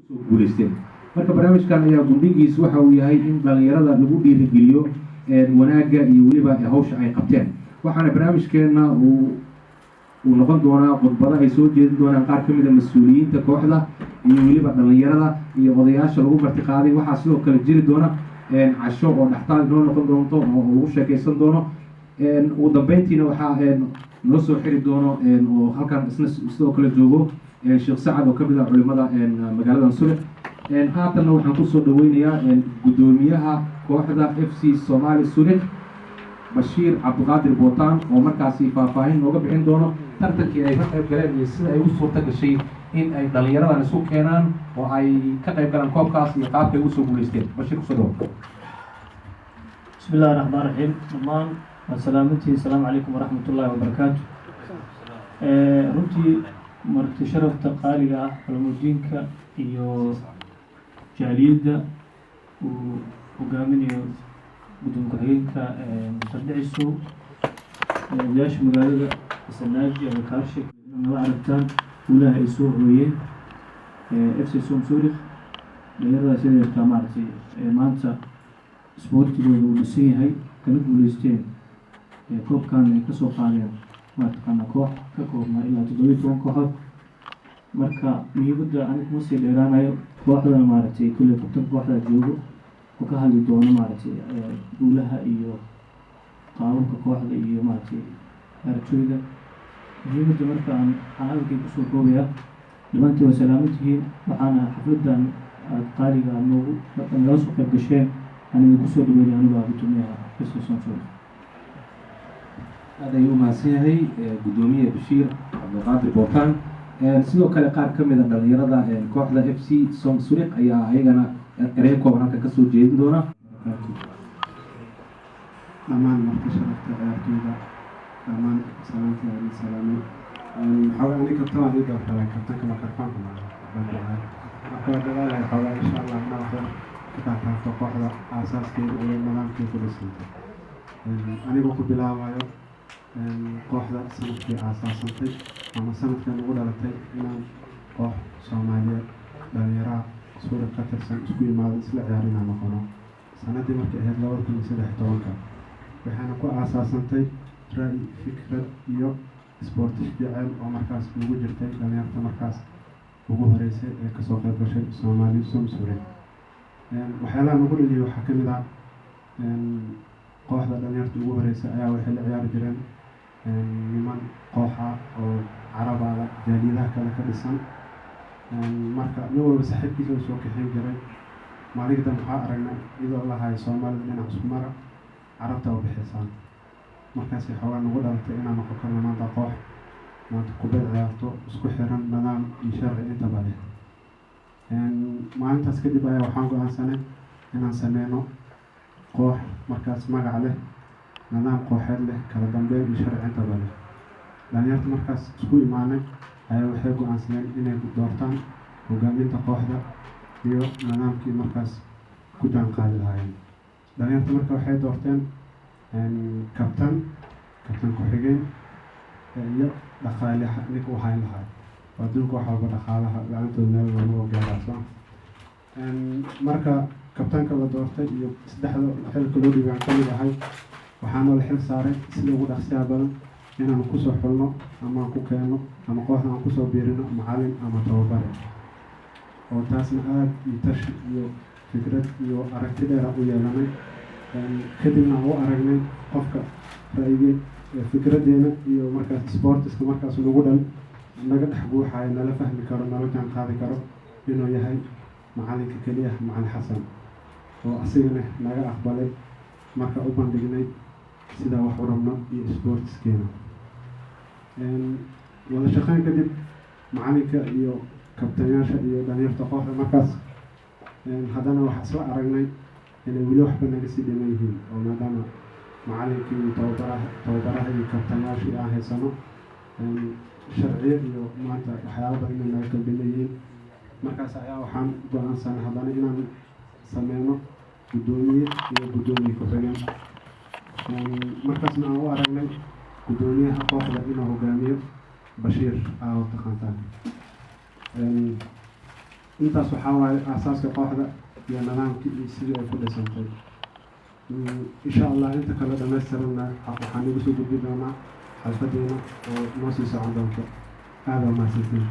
guuleysteen. Marka barnaamijkan ayaa gundhigiisu waxa uu yahay in dhalinyarada lagu dhiirigeliyo wanaagga iyo weliba hawsha ay qabteen. waxaana barnaamijkeena uu noqon doonaa khudbado ay soo jeedin doonaan qaar ka mid a mas-uuliyiinta kooxda iyo weliba dhalinyarada iyo odayaasha lagu martiqaaday. waxaa sidoo kale jiri doona casho oo dhaxtaal inoo noqon doonto oo lagu sheekaysan doono. ugu dambeyntiina waxaa noo soo xiri doono oo halkan isna sidoo kale joogo sheekh sacad oo ka mid ah culimada magaalada Sule. haatanna waxaan kusoo dhaweynayaa gudoomiyaha kooxda FC Somali Sule Bashir Abdulqaadir Bootaan oo markaasi faahfaahin nooga bixin doono tartankii ay ka qayb galeen iyo sida ay u suurta gashay in ay dhalinyaradan isu keenaan oo ay ka qayb galaan koobkaas iyo qaabkay ugu soo guuleysteen. Bashir kusoo dhawo. bismillahi raxmaani raxiim. dhammaan salaamatii asalaamu calaykum waraxmatullaahi wabarakaatu. runtii marti sharafta qaaliga ah culamudiinka iyo jaaliyadda uu hogaaminayo gudoomiye ku-xigeenka musardicisu odayaasha magaalada Sanaaji ama Kaarshe nala aragtaan guulaha ay soo hooyeen FC Som Zurich dhalinyarada sida yartaa maaragtay maanta isboortigooda uu dhisan yahay kana guuleysteen koobkan ay kasoo qaadeen maataqaana koox ka koobnaa ilaa 17 kooxood. marka muhiimadda aniga kuma sii dheeraanayo kooxdana maaragtay kulle kabtan kooxda joogo oo ka hadli doono maaragtay guulaha iyo qaababka kooxda iyo maaragtay aragtooyda. muhiimadda marka aan hadalkay kusoo koobaya dhammaantii waa salaaman tihiin. waxaana xafladan aad qaaliga noogu nala soo qayb gasheen aniga kusoo dhaweynay aniga gudoomiyaha FC Som Zurich. aad ayuu mahadsan yahay gudoomiye Bashir Abdulqaadir Bootaan. sidoo kale qaar ka mid a dhalinyarada kooxda FC Som Zurich ayaa ayagana erey kooban halka kasoo jeedin doona. dhammaan marka sharafta ciyaartooyda dhammaan salaamta iyo salaamo waxaa aniga kabtaan iga waxaa kabtanka makarfaanka marka dadaal xoogaa insha Allah naaxo ka taataafo kooxda aasaaskii iyo nidaamkii ku dhisantay. aniga ku bilaabayo kooxda sanadkii aasaasantay ama sanadkan ugu dhalatay inaan koox Soomaaliyeed dhalinyaro Sure ka tirsan isku yimaado isla ciyaarina noqono. sanadii markay ahayd 2013 waxaana ku aasaasantay ra'yi fikrad iyo sportish jacayl oo markaas ugu jirtay dhalinyarta markaas ugu horeysay ee kasoo qayb gashay Somali Som Zurich. waxyaalaha ugu dhigay waxaa ka mid ah kooxda dhalinyarta ugu horeysay ayaa waxay la ciyaari jireen niman kooxa oo carabada jaaliyadaha kale ka dhisan. marka nin walba saaxiibkiisa uu soo kaxeyn jiray. maalintan waxaa aragnay iyadoo la hayo Soomaalida dhinac isku mara carabta u bixisaan. markaas xoogaa nagu dhalatay inaan noqon karno maanta koox maanta kubad ciyaarto isku xiran nidaam iyo sharci intaba leh. maalintaas kadib ayaa waxaan go'aansanay inaan sameyno koox markaas magac leh nidaam kooxeed leh kala dambeyn iyo sharci intaba leh. dhalinyarta markaas isku imaanay ayaa waxay go'aansadeen inay doortaan hogaaminta kooxda iyo nidaamkii markaas ku jaanqaadi lahaayeen. dhalinyarta marka waxay doorteen kabtan ku-xigeen iyo dhaqaale ninka u hayn lahaa. adduunka wax walba dhaqaalaha lacantooda meel lagu gaaraaso. marka kabtanka la doortay iyo saddexda xilka loo dhiibay aan ka mid ahay waxaana la xil saaray sida ugu dhaqsiyaha badan inaan kusoo xulno ama aan ku keenno ama kooxda aan kusoo biirino macallin ama tababare. oo taasna aad iyo tashi iyo fikrad iyo aragti dheer u yeelanay. kadibna aan u aragnay qofka ra'yiga fikradeena iyo markaas sportiska markaas nagu dhan naga dhex buuxayo nala fahmi karo nala jaan qaadi karo inuu yahay macallinka keliya macallin xasan oo asigana naga aqbalay marka u bandhignay sida wax u rabno iyo sportiskeena. wada shaqeyn kadib macallinka iyo kabtanyaasha iyo dhalinyarta kooxda markaas haddana waxaa isla aragnay inay weli waxba naga sii dhiman yihiin oo maadaama macallinkii iyo tababaraha iyo kabtanyaashii aan haysano sharciyo iyo maanta waxyaala badan inay naga kala dhiman yihiin. markaas ayaa waxaan go'aansanay haddana inaan sameyno gudoomiye iyo gudoomiye ku-xigeen. markaasna aan u aragnay gudoomiyaha kooxda inuu hogaamiyo Bashir aa taqaantaan. intaas waxaa waaye aasaaska kooxda iyo nidaamkii iyo sidii ay ku dhisantay. insha allah inta kale dhammaystirana waxaan nagu soo gudbi doonaa xalfadeena oo noo sii socon doonto. aada waa mahadsantiin.